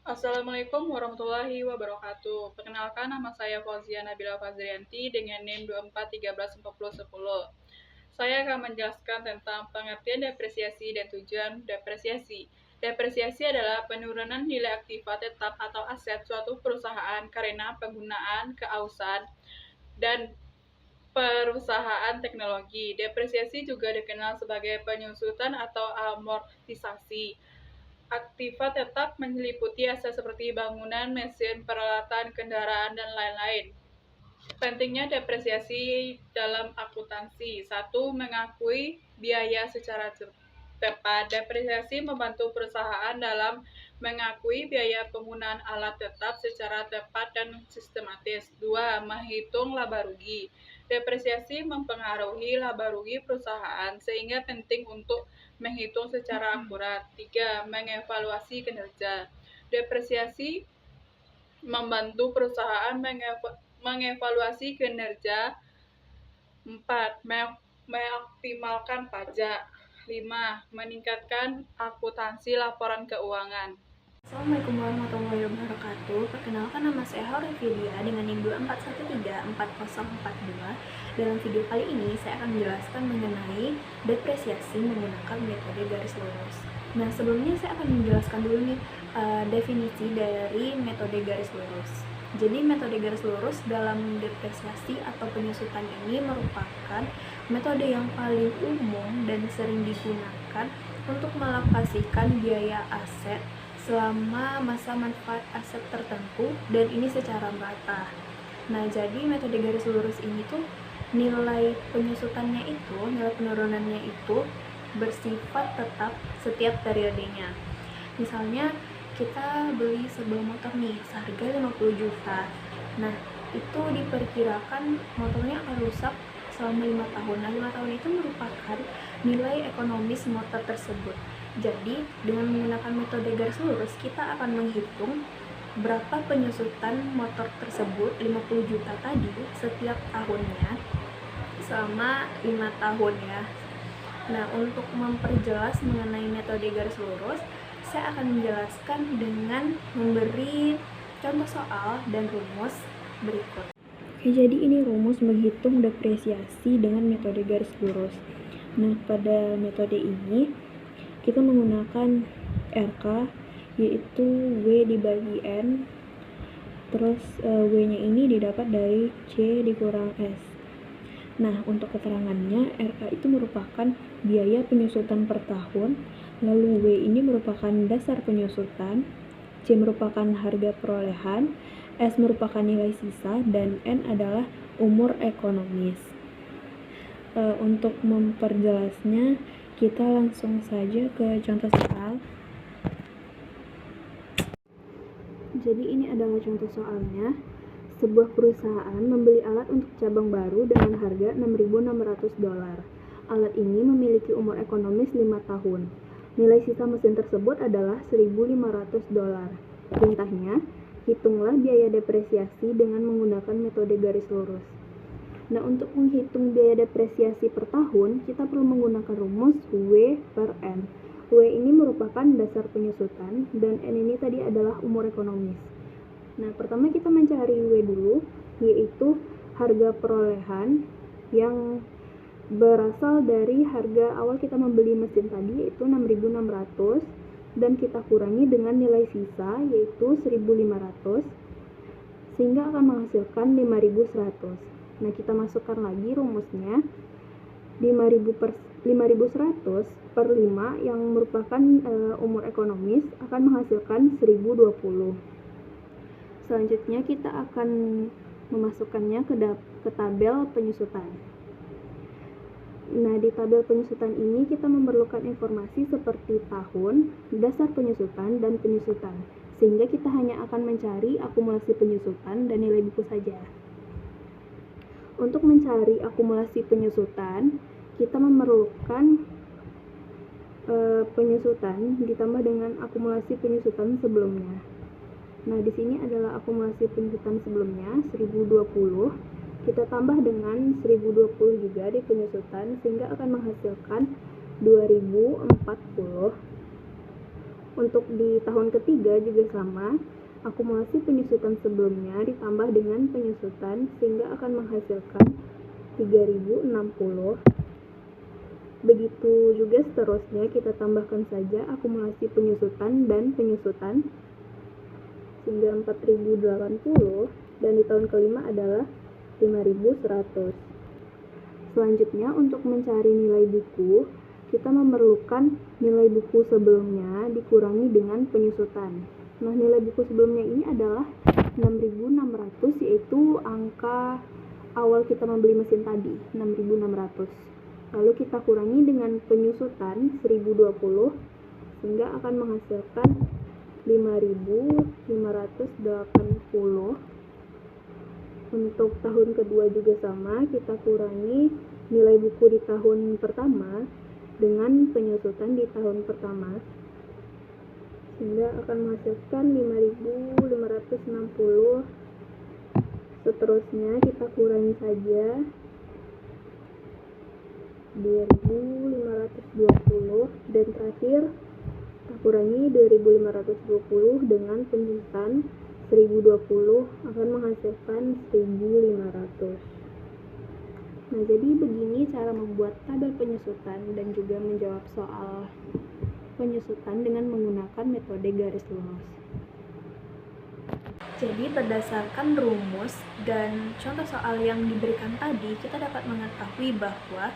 Assalamualaikum warahmatullahi wabarakatuh. Perkenalkan, nama saya Fauzia Nabila Fazrianti dengan NIM 24134010. Saya akan menjelaskan tentang pengertian depresiasi dan tujuan depresiasi. Depresiasi adalah penurunan nilai aktiva tetap atau aset suatu perusahaan karena penggunaan keausan dan perusahaan teknologi. Depresiasi juga dikenal sebagai penyusutan atau amortisasi. Aktiva tetap meliputi aset seperti bangunan, mesin, peralatan, kendaraan, dan lain-lain. Pentingnya depresiasi dalam akuntansi. 1. Mengakui biaya secara tepat. Depresiasi membantu perusahaan dalam mengakui biaya penggunaan alat tetap secara tepat dan sistematis. 2. Menghitung laba rugi. Depresiasi mempengaruhi laba rugi perusahaan sehingga penting untuk menghitung secara akurat. 3. Mengevaluasi kinerja. Depresiasi membantu perusahaan mengevaluasi kinerja. 4. Mengoptimalkan pajak. 5. Meningkatkan akuntansi laporan keuangan. Assalamualaikum warahmatullahi wabarakatuh. Perkenalkan, nama saya Hauri Vidya dengan NIM 24134042. Dalam video kali ini saya akan menjelaskan mengenai depresiasi menggunakan metode garis lurus. Nah, sebelumnya saya akan menjelaskan dulu nih definisi dari metode garis lurus. Jadi metode garis lurus dalam depresiasi atau penyusutan ini merupakan metode yang paling umum dan sering digunakan untuk mengalokasikan biaya aset selama masa manfaat aset tertentu, dan ini secara merata. Nah, jadi metode garis lurus ini tuh nilai penyusutannya itu, nilai penurunannya itu bersifat tetap setiap periodenya. Misalnya kita beli sebuah motor nih seharga 50 juta. Nah, itu diperkirakan motornya akan rusak selama 5 tahun. Nah, 5 tahun itu merupakan nilai ekonomis motor tersebut. Jadi, dengan menggunakan metode garis lurus, kita akan menghitung berapa penyusutan motor tersebut 50 juta tadi setiap tahunnya selama 5 tahun ya. Nah, untuk memperjelas mengenai metode garis lurus, saya akan menjelaskan dengan memberi contoh soal dan rumus berikut. Oke, jadi ini rumus menghitung depresiasi dengan metode garis lurus. Nah, pada metode ini kita menggunakan RK, yaitu W dibagi N, terus W-nya ini didapat dari C dikurang S. Nah, untuk keterangannya, RK itu merupakan biaya penyusutan per tahun, lalu W ini merupakan dasar penyusutan, C merupakan harga perolehan, S merupakan nilai sisa, dan N adalah umur ekonomis. Untuk memperjelasnya, kita langsung saja ke contoh soal. Jadi ini adalah contoh soalnya. Sebuah perusahaan membeli alat untuk cabang baru dengan harga $6.600. Alat ini memiliki umur ekonomis 5 tahun. Nilai sisa mesin tersebut adalah $1.500. Perintahnya, hitunglah biaya depresiasi dengan menggunakan metode garis lurus. Nah, untuk menghitung biaya depresiasi per tahun, kita perlu menggunakan rumus W per N. W ini merupakan dasar penyusutan, dan N ini tadi adalah umur ekonomis. Nah, pertama kita mencari W dulu, yaitu harga perolehan yang berasal dari harga awal kita membeli mesin tadi, yaitu 6.600, dan kita kurangi dengan nilai sisa, yaitu 1.500, sehingga akan menghasilkan 5.100. Nah, kita masukkan lagi rumusnya. 5.100 per 5 yang merupakan umur ekonomis akan menghasilkan 1.020. Selanjutnya kita akan memasukkannya ke tabel penyusutan. Nah, di tabel penyusutan ini kita memerlukan informasi seperti tahun, dasar penyusutan, dan penyusutan, sehingga kita hanya akan mencari akumulasi penyusutan dan nilai buku saja. Untuk mencari akumulasi penyusutan, kita memerlukan penyusutan ditambah dengan akumulasi penyusutan sebelumnya. Nah, di sini adalah akumulasi penyusutan sebelumnya 1020. Kita tambah dengan 1020 juga di penyusutan, sehingga akan menghasilkan 2040. Untuk di tahun ketiga juga sama, akumulasi penyusutan sebelumnya ditambah dengan penyusutan sehingga akan menghasilkan 3060. Begitu juga seterusnya, kita tambahkan saja akumulasi penyusutan dan penyusutan sehingga 4080, dan di tahun kelima adalah 5100. Selanjutnya, untuk mencari nilai buku, kita memerlukan nilai buku sebelumnya dikurangi dengan penyusutan. Nah, nilai buku sebelumnya ini adalah 6.600, yaitu angka awal kita membeli mesin tadi, 6.600. Lalu kita kurangi dengan penyusutan 1020 sehingga akan menghasilkan 5.580. Untuk tahun kedua juga sama, kita kurangi nilai buku di tahun pertama dengan penyusutan di tahun pertama sehingga akan menghasilkan 5.560. Seterusnya kita kurangi saja 2.520, dan terakhir kita kurangi 2.520 dengan penyusutan 1020 akan menghasilkan 1.500. Nah, jadi begini cara membuat tabel penyusutan dan juga menjawab soal penyusutan dengan menggunakan metode garis lurus. Jadi berdasarkan rumus dan contoh soal yang diberikan tadi, kita dapat mengetahui bahwa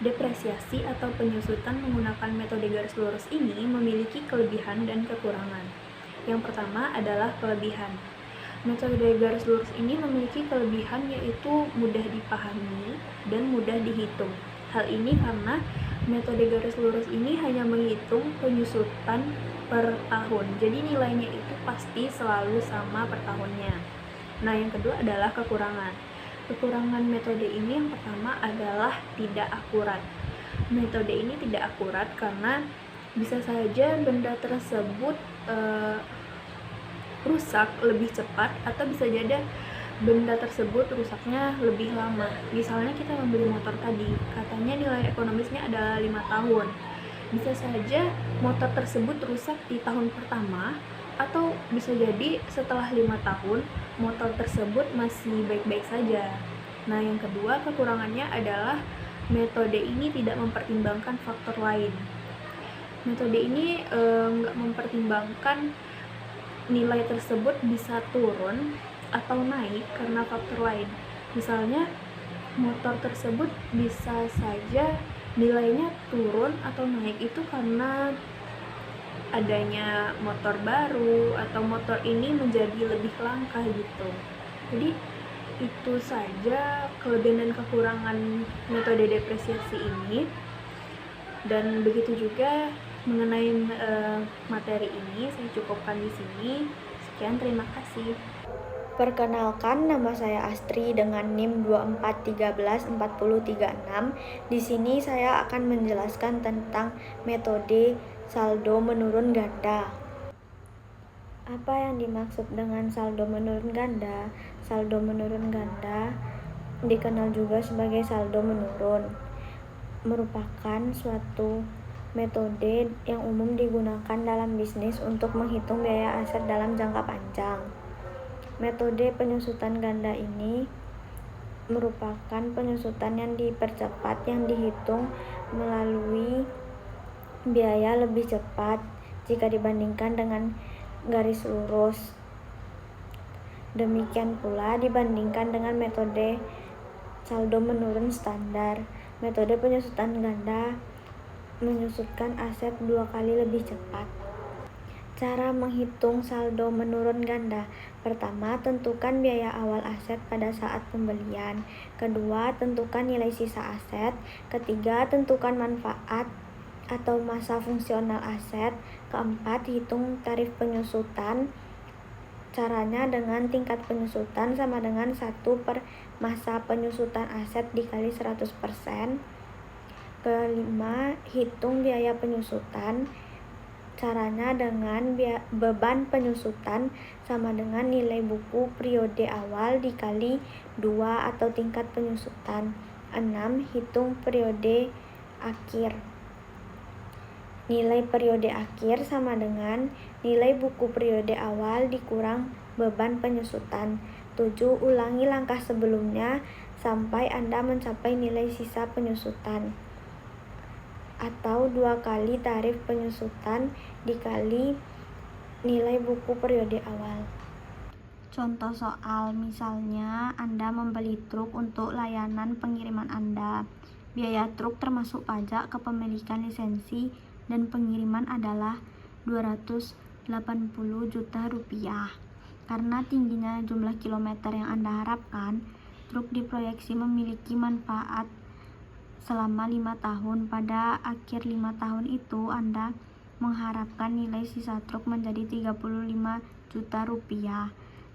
depresiasi atau penyusutan menggunakan metode garis lurus ini memiliki kelebihan dan kekurangan. Yang pertama adalah kelebihan. Metode garis lurus ini memiliki kelebihan yaitu mudah dipahami dan mudah dihitung. Hal ini karena metode garis lurus ini hanya menghitung penyusutan per tahun. Jadi nilainya itu pasti selalu sama per tahunnya. Nah, yang kedua adalah kekurangan. Kekurangan metode ini yang pertama adalah tidak akurat. Metode ini tidak akurat karena bisa saja benda tersebut rusak lebih cepat, atau bisa jadi benda tersebut rusaknya lebih lama. Misalnya kita membeli motor tadi, katanya nilai ekonomisnya adalah 5 tahun. Bisa saja motor tersebut rusak di tahun pertama, atau bisa jadi setelah 5 tahun motor tersebut masih baik-baik saja. Nah, yang kedua kekurangannya adalah metode ini tidak mempertimbangkan faktor lain. Metode ini nggak mempertimbangkan nilai tersebut bisa turun atau naik karena faktor lain. Misalnya motor tersebut bisa saja nilainya turun atau naik itu karena adanya motor baru atau motor ini menjadi lebih langka gitu. Jadi itu saja kelebihan dan kekurangan metode depresiasi ini. Dan begitu juga mengenai materi ini saya cukupkan di sini. Sekian, terima kasih. Perkenalkan, nama saya Astri dengan NIM 24134036. Di sini saya akan menjelaskan tentang metode saldo menurun ganda. Apa yang dimaksud dengan saldo menurun ganda? Saldo menurun ganda dikenal juga sebagai saldo menurun, merupakan suatu metode yang umum digunakan dalam bisnis untuk menghitung biaya aset dalam jangka panjang. Metode penyusutan ganda ini merupakan penyusutan yang dipercepat yang dihitung melalui biaya lebih cepat jika dibandingkan dengan garis lurus. Demikian pula dibandingkan dengan metode saldo menurun standar. Metode penyusutan ganda menyusutkan aset 2 kali lebih cepat. Cara menghitung saldo menurun ganda. Pertama, tentukan biaya awal aset pada saat pembelian. Kedua, tentukan nilai sisa aset. Ketiga, tentukan manfaat atau masa fungsional aset. Keempat, hitung tarif penyusutan. Caranya dengan tingkat penyusutan sama dengan 1 per masa penyusutan aset dikali 100%. Kelima, hitung biaya penyusutan. Caranya dengan beban penyusutan sama dengan nilai buku periode awal dikali 2 atau tingkat penyusutan. 6. Hitung periode akhir. Nilai periode akhir sama dengan nilai buku periode awal dikurang beban penyusutan. 7. Ulangi langkah sebelumnya sampai Anda mencapai nilai sisa penyusutan, atau 2 kali tarif penyusutan dikali nilai buku periode awal. Contoh soal, misalnya Anda membeli truk untuk layanan pengiriman Anda. Biaya truk termasuk pajak, kepemilikan lisensi, dan pengiriman adalah 280 juta rupiah. Karena tingginya jumlah kilometer yang Anda harapkan, truk diproyeksi memiliki manfaat selama 5 tahun. Pada akhir 5 tahun itu, Anda mengharapkan nilai sisa truk menjadi 35 juta rupiah.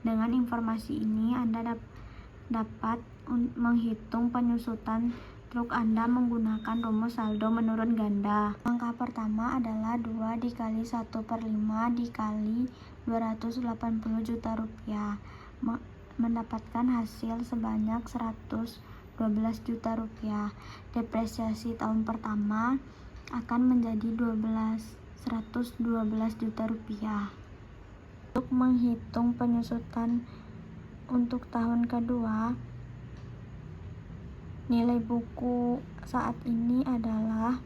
Dengan informasi ini, Anda dapat menghitung penyusutan truk Anda menggunakan rumus saldo menurun ganda. Langkah pertama adalah 2 dikali 1/5 dikali 280 juta rupiah. Mendapatkan hasil sebanyak 112 juta rupiah. Depresiasi tahun pertama akan menjadi 112 juta rupiah. Untuk menghitung penyusutan untuk tahun kedua, nilai buku saat ini adalah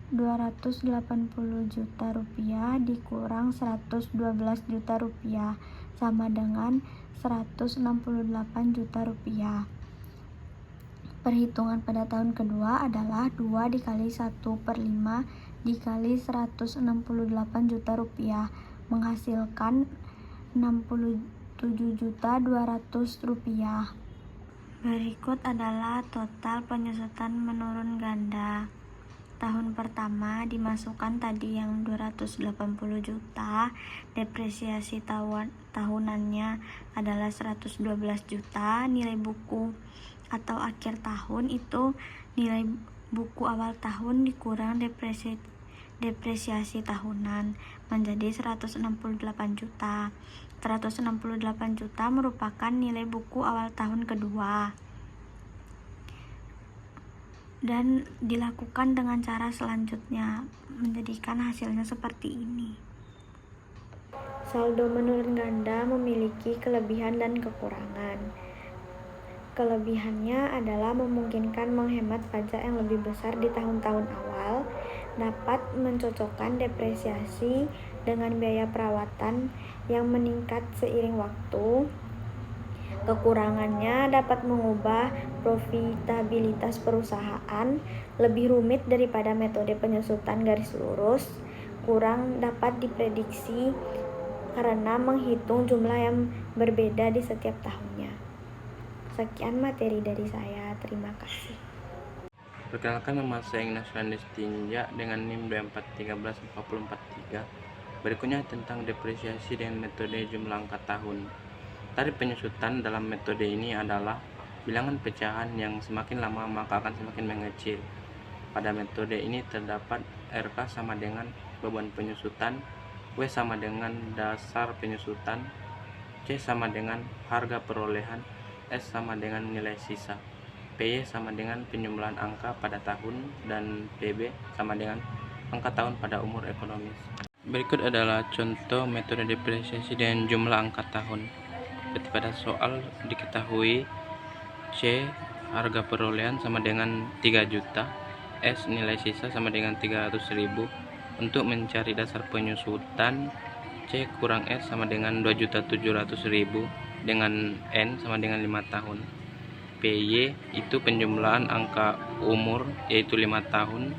280 juta rupiah dikurang 112 juta rupiah sama dengan 168 juta rupiah. Perhitungan pada tahun kedua adalah 2 dikali 1/5 dikali 168 juta rupiah menghasilkan 67.200 rupiah. Berikut adalah total penyusutan menurun ganda. Tahun pertama dimasukkan tadi yang 280 juta, depresiasi tahunannya adalah 112 juta, nilai buku atau akhir tahun itu nilai buku awal tahun dikurang depresiasi tahunan menjadi 168 juta. 168 juta merupakan nilai buku awal tahun kedua. Dan dilakukan dengan cara selanjutnya, menjadikan hasilnya seperti ini. Saldo menurun ganda memiliki kelebihan dan kekurangan. Kelebihannya adalah memungkinkan menghemat pajak yang lebih besar di tahun-tahun awal, dapat mencocokkan depresiasi dengan biaya perawatan yang meningkat seiring waktu. Kekurangannya dapat mengubah profitabilitas perusahaan, lebih rumit daripada metode penyusutan garis lurus, kurang dapat diprediksi karena menghitung jumlah yang berbeda di setiap tahunnya. Sekian materi dari saya, terima kasih. Perkenalkan, nama saya Ignacio Andes Tinja dengan NIM 2413443. Berikutnya tentang depresiasi dengan metode jumlah angka tahun. Tarif penyusutan dalam metode ini adalah bilangan pecahan yang semakin lama maka akan semakin mengecil. Pada metode ini terdapat RK sama dengan beban penyusutan, W sama dengan dasar penyusutan, C sama dengan harga perolehan, S sama dengan nilai sisa, PY sama dengan penjumlahan angka pada tahun, dan PB sama dengan angka tahun pada umur ekonomis. Berikut adalah contoh metode depresiasi dengan jumlah angka tahun. Seperti pada soal diketahui C harga perolehan sama dengan 3 juta, S nilai sisa sama dengan 300.000. Untuk mencari dasar penyusutan, C kurang S sama dengan 2.700.000 dengan N sama dengan 5 tahun. PY itu penjumlahan angka umur yaitu 5 tahun.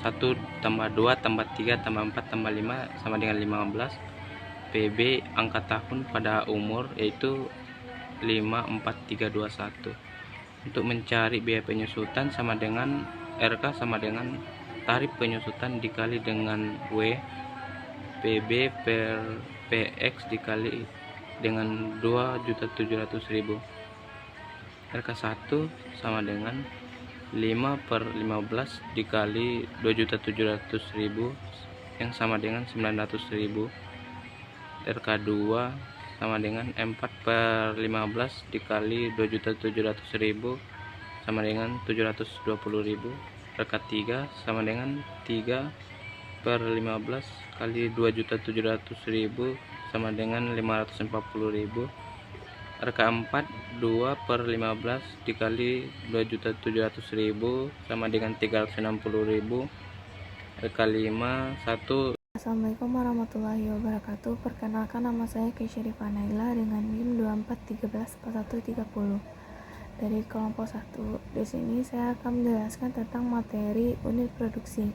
1 tambah 2 tambah 3 tambah 4 tambah 5 sama dengan 15. PB angka tahun pada umur yaitu 54321. Untuk mencari biaya penyusutan sama dengan RK sama dengan tarif penyusutan dikali dengan W, PB per PX dikali dengan 2.700.000. RK1 sama dengan 5/15 dikali 2.700.000 yang sama dengan 900.000. RK2 sama dengan 4/15 dikali 2.700.000 sama dengan 720.000. Reka 3 sama dengan 3 per 15 kali 2.700.000 sama dengan 540.000. Reka 4 2 per 15 dikali 2.700.000 sama dengan 360.000. Reka 5 1. Assalamualaikum warahmatullahi wabarakatuh. Perkenalkan, nama saya Keisha Rifanaila dengan NIM 24134130 dari kelompok 1. Di sini saya akan menjelaskan tentang materi unit produksi.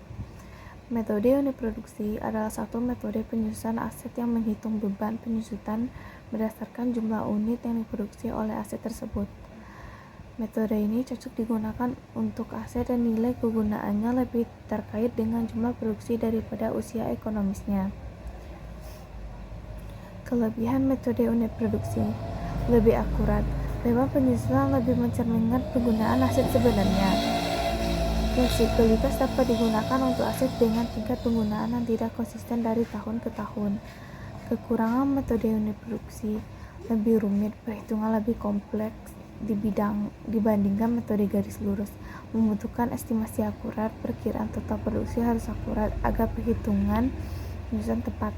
Metode unit produksi adalah satu metode penyusutan aset yang menghitung beban penyusutan berdasarkan jumlah unit yang diproduksi oleh aset tersebut. Metode ini cocok digunakan untuk aset dan nilai kegunaannya lebih terkait dengan jumlah produksi daripada usia ekonomisnya. Kelebihan metode unit produksi: lebih akurat, beban penyusutan lebih mencerminkan penggunaan aset sebenarnya. Fleksibilitas dapat digunakan untuk aset dengan tingkat penggunaan yang tidak konsisten dari tahun ke tahun. Kekurangan metode unit produksi: lebih rumit, perhitungan lebih kompleks dibandingkan metode garis lurus, membutuhkan estimasi akurat, perkiraan total produksi harus akurat agar perhitungan penyusutan tepat.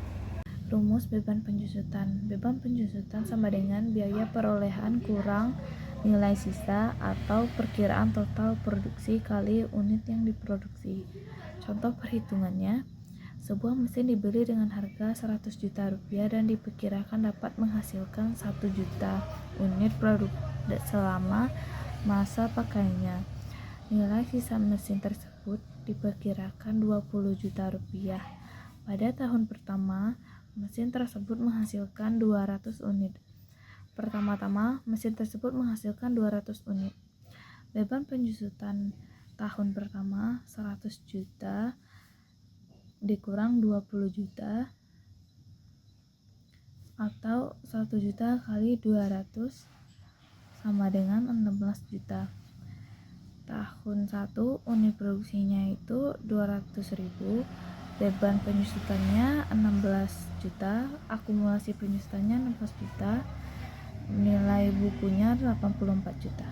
Rumus beban penyusutan. Beban penyusutan sama dengan biaya perolehan kurang nilai sisa atau perkiraan total produksi kali unit yang diproduksi. Contoh perhitungannya: sebuah mesin dibeli dengan harga 100 juta rupiah dan diperkirakan dapat menghasilkan 1 juta unit produk selama masa pakainya. Nilai sisa mesin tersebut diperkirakan 20 juta rupiah. Pada tahun pertama, mesin tersebut menghasilkan 200 unit. Pertama-tama, mesin tersebut menghasilkan 200 unit. Beban penyusutan tahun pertama 100 juta dikurang 20 juta atau 1 juta kali 200 sama dengan 16 juta. Tahun 1 unit produksinya itu 200.000, beban penyusutannya 16 juta, akumulasi penyusutannya 16 juta, nilai bukunya 84 juta.